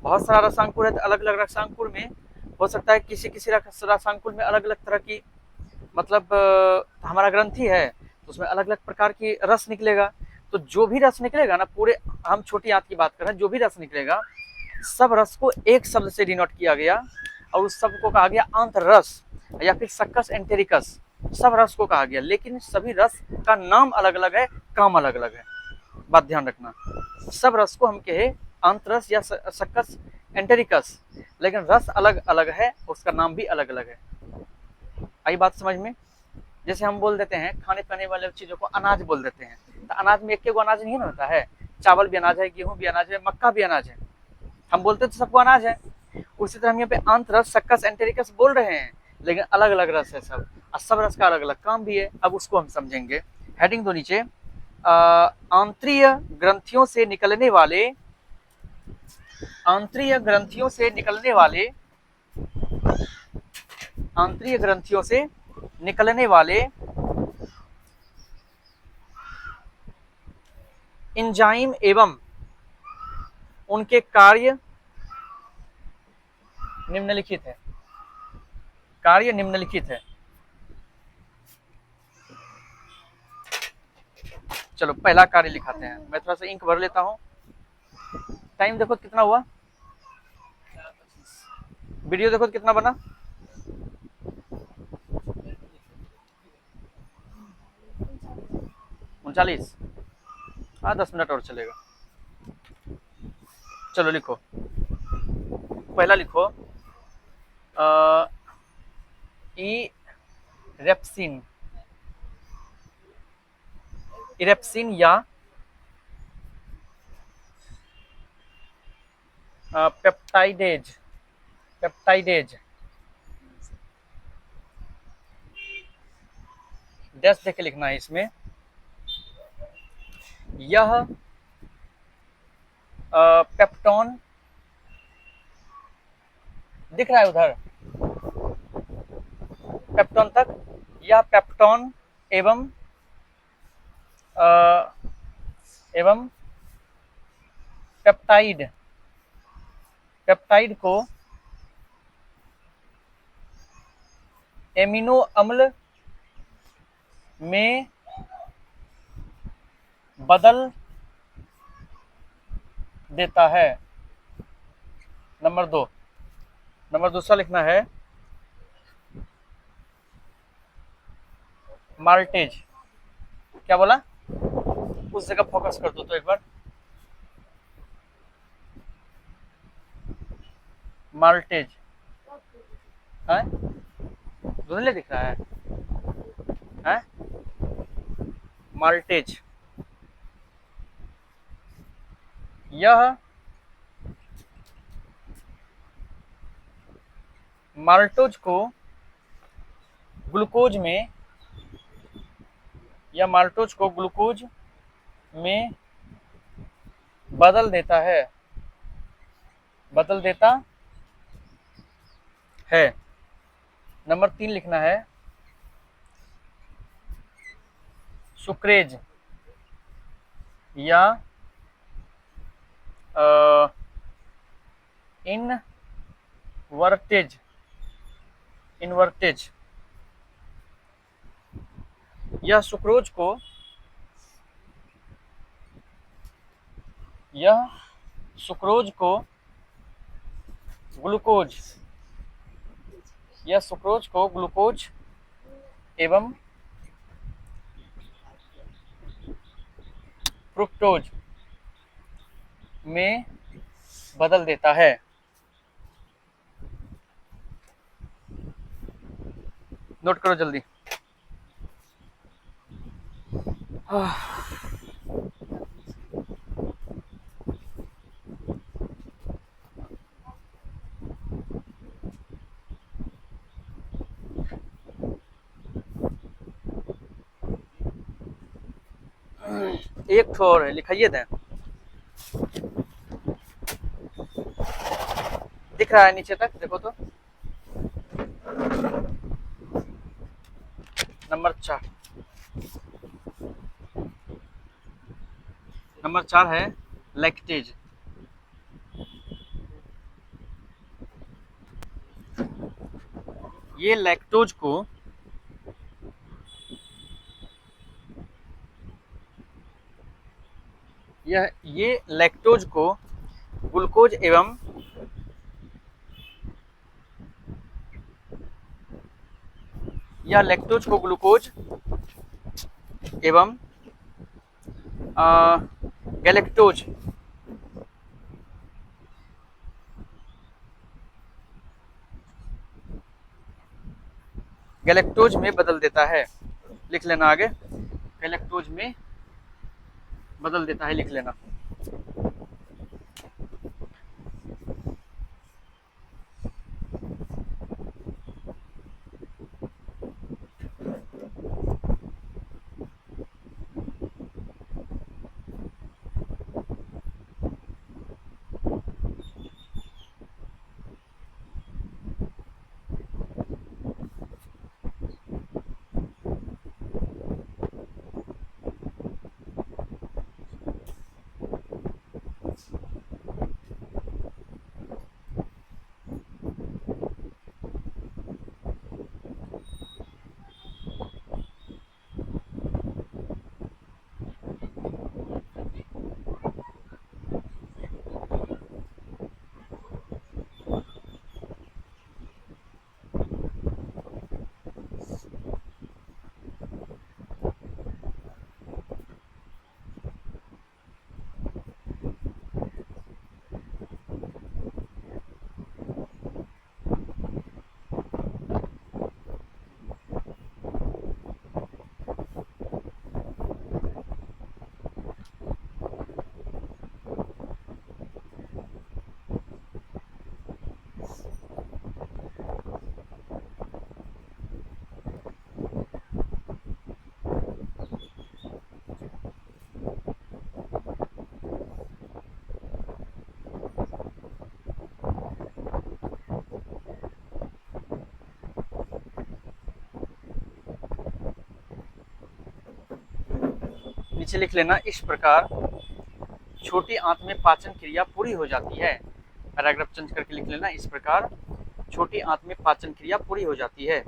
बहुत सारा रसांकुर है, तो अलग अलग रसांकुर में हो सकता है किसी किसी रसांकुर में अलग अलग तरह की, मतलब हमारा ग्रंथि है तो उसमें अलग अलग प्रकार की रस निकलेगा। तो जो भी रस निकलेगा ना, पूरे, हम छोटी आंत की बात कर रहे हैं, जो भी रस निकलेगा, सब रस को एक शब्द से डिनोट किया गया, और उस शब्द को कहा गया आंत्र रस या फिर सक्कस एंटेरिकस। सब रस को कहा गया, लेकिन सभी रस का नाम अलग अलग है, काम अलग अलग है, बात ध्यान रखना। सब रस को हम कहे आंतरस या सक्कस एंटेरिकस, लेकिन रस अलग अलग है, उसका नाम भी अलग अलग है। आई बात समझ में? जैसे हम बोल देते हैं खाने पीने वाले चीजों को अनाज बोल देते हैं, तो अनाज में एक एक अनाज नहीं होता है, चावल भी अनाज है, गेहूं भी अनाज है, मक्का भी अनाज है, हम बोलते तो सबको अनाज है। उसी तरह हम यहाँ पे आंतरस सक्कस एंटेरिकस बोल रहे हैं, लेकिन अलग अलग रस है सब, और सब रस का अलग अलग काम भी है। अब उसको हम समझेंगे। हेडिंग दो नीचे, आंतरिक ग्रंथियों से निकलने वाले, आंतरिक ग्रंथियों से निकलने वाले, आंतरिक ग्रंथियों से निकलने वाले एंजाइम एवं उनके कार्य निम्नलिखित है, कार्य निम्नलिखित है। चलो पहला कार्य लिखाते हैं, मैं थोड़ा सा इंक भर लेता हूँ। टाइम देखो कितना हुआ, वीडियो देखो कितना बना, 39। हाँ 10 मिनट और चलेगा। चलो लिखो, पहला लिखो, इरेप्सिन, इरेप्सिन या पेप्टाइडेज, पेप्टाइडेज, डैश देके लिखना है इसमें। यह पेप्टोन दिख रहा है उधर, पेप्टोन तक, यह पेप्टोन एवं एवं पेप्टाइड पेप्टाइड को एमिनो अम्ल में बदल देता है। नंबर दूसरा लिखना है माल्टेज। क्या बोला? उस जगह फोकस कर दो तो एक बार। माल्टेज है, धुंधले दिख रहा है? माल्टेज यह माल्टोज को ग्लूकोज में बदल देता है। नंबर 3 लिखना है सुक्रेज या इनवर्टेज। यह सुक्रोज को ग्लूकोज एवं फ्रुक्टोज में बदल देता है। नोट करो जल्दी। एक ठो और है, लिखाइए दें। दिख रहा है नीचे तक, देखो तो। नंबर 4 है लैक्टेज। ये लैक्टोज को ग्लूकोज एवं गैलेक्टोज में बदल देता है। लिख लेना आगे, गैलेक्टोज में बदल देता है, लिख लेना। नीचे लिख लेना, इस प्रकार छोटी आंत में पाचन क्रिया पूरी हो जाती है। पैराग्राफ चेंज करके लिख लेना इस प्रकार, छोटी आंत में पाचन क्रिया पूरी हो जाती है।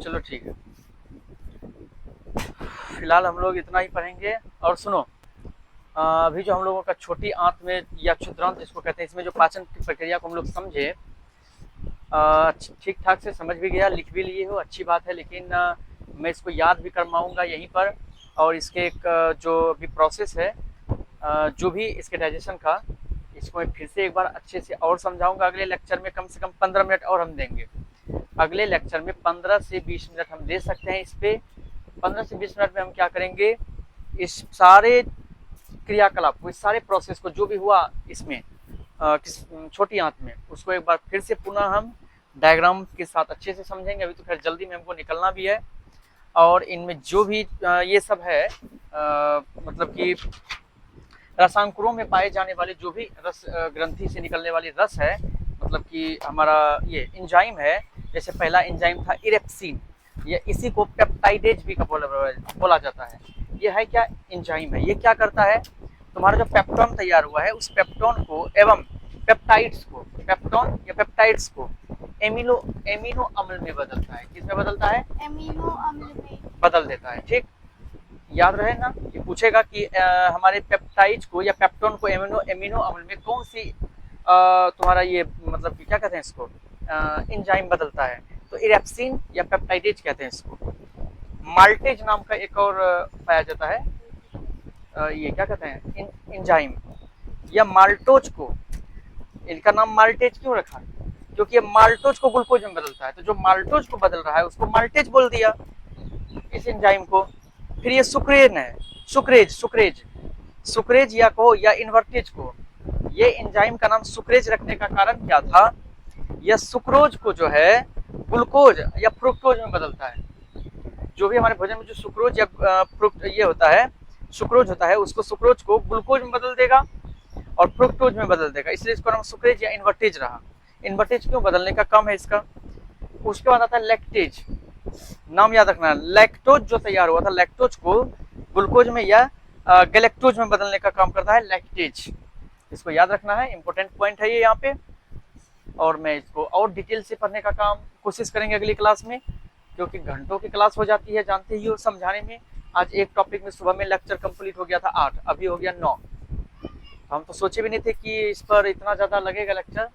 चलो ठीक है, फिलहाल हम लोग इतना ही पढ़ेंगे। और सुनो, अभी जो हम लोगों का छोटी आंत में या क्षुद्रांत जिसको कहते हैं, इसमें जो पाचन की प्रक्रिया को हम लोग समझे, ठीक ठाक से समझ भी गया, लिख भी लिए हो, अच्छी बात है। लेकिन मैं इसको याद भी करवाऊंगा यहीं पर, और इसके एक जो भी प्रोसेस है, जो भी इसके डाइजेशन का, इसको मैं फिर से एक बार अच्छे से और समझाऊंगा। अगले लेक्चर में कम से कम 15 मिनट और हम देंगे। अगले लेक्चर में 15 से 20 मिनट हम दे सकते हैं इस पे। 15 से 20 मिनट में हम क्या करेंगे, इस सारे क्रियाकलाप को, इस सारे प्रोसेस को जो भी हुआ इसमें किस छोटी आंत में, उसको एक बार फिर से पुनः हम डायग्राम के साथ अच्छे से समझेंगे। अभी तो खैर जल्दी में हमको निकलना भी है, और इनमें जो भी ये सब है, मतलब कि रसांकुरों में पाए जाने वाले जो भी रस, ग्रंथि से निकलने वाली रस है, मतलब कि हमारा ये एंजाइम है। जैसे पहला एंजाइम था इरेप्सिन, ये इसी को पेप्टाइडेज भी बोला जाता है। ये है क्या, एंजाइम है। ये क्या करता है, तुम्हारा जो पेप्टोन तैयार हुआ है, उस पेप्टोन को एवं पेप्टाइड्स को, पेप्टोन या पेप्टाइड्स को एमिनो अम्ल में बदलता है। किसमें बदलता है, एमिनो अम्ल में बदल देता है। ठीक, याद रहे ना, ये पूछेगा कि हमारे पेप्टाइड्स को या पेप्टोन को एमिनो अम्ल में कौन सी तुम्हारा ये मतलब कि क्या कहते हैं इसको, एंजाइम बदलता है, तो इरेप्सिन या पेप्टाइडेज कहते हैं इसको। माल्टेज नाम का एक और पाया जाता है, ये क्या कहते हैं, एंजाइम, या माल्टोज को, इनका नाम माल्टेज क्यों रखा, क्योंकि ये माल्टोज को ग्लूकोज में बदलता है। तो जो माल्टोज को बदल रहा है उसको माल्टेज बोल दिया, इस एंजाइम को। फिर ये सुक्रेन है, सुक्रेज या कहो या इन्वर्टेज को, ये एंजाइम का नाम सुक्रेज रखने का कारण क्या था, यह सुक्रोज को जो है ग्लूकोज या फ्रुक्टोज में बदलता है। जो भी हमारे भोजन में जो सुक्रोज या ये होता है, सुक्रोज होता है, उसको सुक्रोज को ग्लूकोज में बदल देगा और फ्रुक्टोज में बदल देगा, इसलिए इसका नाम सुक्रेज या इन्वर्टेज रहा। इन्वर्टेज क्यों, बदलने का काम है इसका। उसके बाद आता है लैक्टेज, नाम याद रखना, लैक्टोज जो तैयार हुआ था, लैक्टोज को ग्लूकोज में या गैलेक्टोज में बदलने का काम करता है लैक्टेज। इसको याद रखना है, इंपॉर्टेंट पॉइंट है ये यहाँ पे। और मैं इसको और डिटेल से पढ़ने का काम कोशिश करेंगे अगली क्लास में, क्योंकि घंटों की क्लास हो जाती है, जानते ही हो, समझाने में। आज एक टॉपिक में सुबह में लेक्चर कंप्लीट हो गया था 8, अभी हो गया 9। हम तो सोचे भी नहीं थे कि इस पर इतना ज़्यादा लगेगा लेक्चर।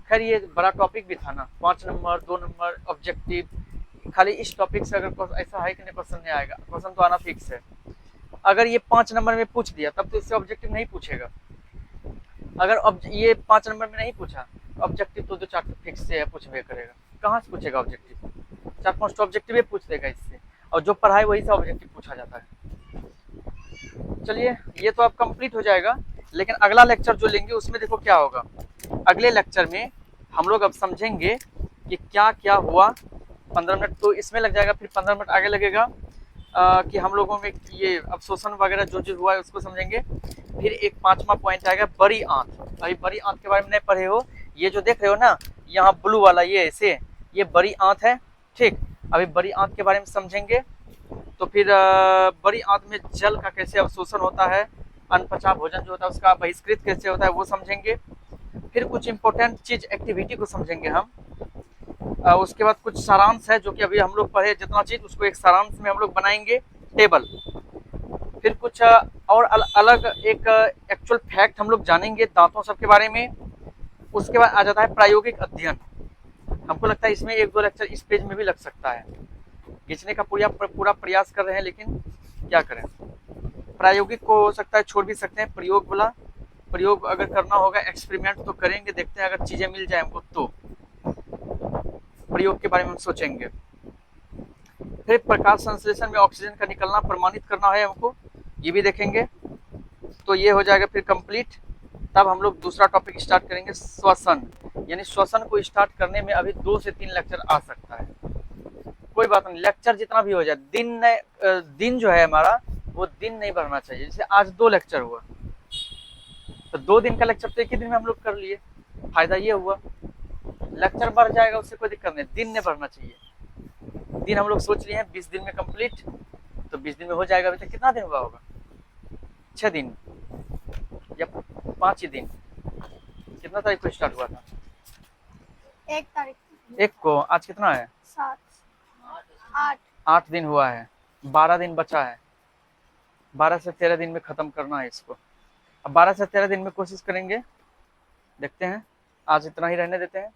खैर ये बड़ा टॉपिक भी था ना, 5 नंबर 2 नंबर ऑब्जेक्टिव, खाली इस टॉपिक से अगर ऐसा है कि नहीं क्वेश्चन नहीं आएगा, क्वेश्चन तो आना फिक्स है। अगर ये 5 नंबर में पूछ दिया तब तो इससे ऑब्जेक्टिव नहीं पूछेगा। अगर ये 5 नंबर में नहीं पूछा, ऑब्जेक्टिव तो 2-4 फिक्स से पूछबे करेगा। कहाँ से पूछेगा ऑब्जेक्टिव, 4-5 तो ऑब्जेक्टिव पूछ देगा इससे, और जो पढ़ाई वही से ऑब्जेक्टिव पूछा जाता है। चलिए ये तो अब कंप्लीट हो जाएगा, लेकिन अगला लेक्चर जो लेंगे उसमें देखो क्या होगा। अगले लेक्चर में हम लोग अब समझेंगे कि क्या क्या हुआ। 15 मिनट तो इसमें लग जाएगा, फिर 15 मिनट आगे लगेगा कि हम लोगों में ये अवशोषण वगैरह जो जो हुआ है उसको समझेंगे। फिर एक 5वां पॉइंट आएगा, बड़ी आंत। अभी बड़ी आंत के बारे में नहीं पढ़े हो, ये जो देख रहे हो ना यहाँ ब्लू वाला, ये ऐसे, ये बड़ी आंत है। ठीक, अभी बड़ी आंत के बारे में समझेंगे। तो फिर बड़ी आंत में जल का कैसे अवशोषण होता है, अनपचा भोजन जो होता है उसका बहिष्कृत कैसे होता है वो समझेंगे। फिर कुछ इंपॉर्टेंट चीज एक्टिविटी को समझेंगे हम। उसके बाद कुछ सारांश है जो कि अभी हम लोग पढ़े जितना चीज, उसको एक सारांश में हम लोग बनाएंगे टेबल। फिर कुछ और अलग एक एक्चुअल फैक्ट हम लोग जानेंगे दांतों सब के बारे में। उसके बाद आ जाता है प्रायोगिक अध्ययन। हमको लगता है इसमें 1-2 लेक्चर इस पेज में भी लग सकता है, खींचने का पूरा प्रयास कर रहे हैं, लेकिन क्या करें, प्रायोगिक को हो सकता है छोड़ भी सकते हैं। प्रयोग वाला, प्रयोग अगर करना होगा, एक्सपेरिमेंट तो करेंगे, देखते हैं अगर चीजें मिल जाए हमको तो प्रयोग के बारे में हम सोचेंगे। फिर प्रकाश संश्लेषण में ऑक्सीजन का निकलना प्रमाणित करना है हमको, ये भी देखेंगे। तो ये हो जाएगा फिर कंप्लीट। तब हम लोग दूसरा टॉपिक स्टार्ट करेंगे, श्वसन। यानी श्वसन को स्टार्ट करने में अभी 2 से 3 लेक्चर आ सकता है, कोई बात नहीं, लेक्चर जितना भी हो जाए, दिन जो है हमारा वो दिन नहीं बढ़ना चाहिए। जैसे आज 2 लेक्चर हुआ, तो 2 दिन का लेक्चर तो एक ही दिन में हम लोग कर लिए, फायदा ये हुआ। लेक्चर बढ़ जाएगा उससे कोई दिक्कत नहीं, दिन नहीं बढ़ना चाहिए। दिन हम लोग सोच लिए हैं 20 दिन में कंप्लीट, तो 20 दिन में हो जाएगा। अभी तक कितना दिन हुआ होगा, 6 दिन या 5 ही दिन। कितना तारीख को स्टार्ट हुआ था? 1 तारीख 1 को। आज कितना है? 7 8 8 दिन हुआ है, 12 दिन बचा है। 12 से 13 दिन में खत्म करना है इसको। अब 12 से 13 दिन में कोशिश करेंगे, देखते हैं। आज इतना ही रहने देते हैं।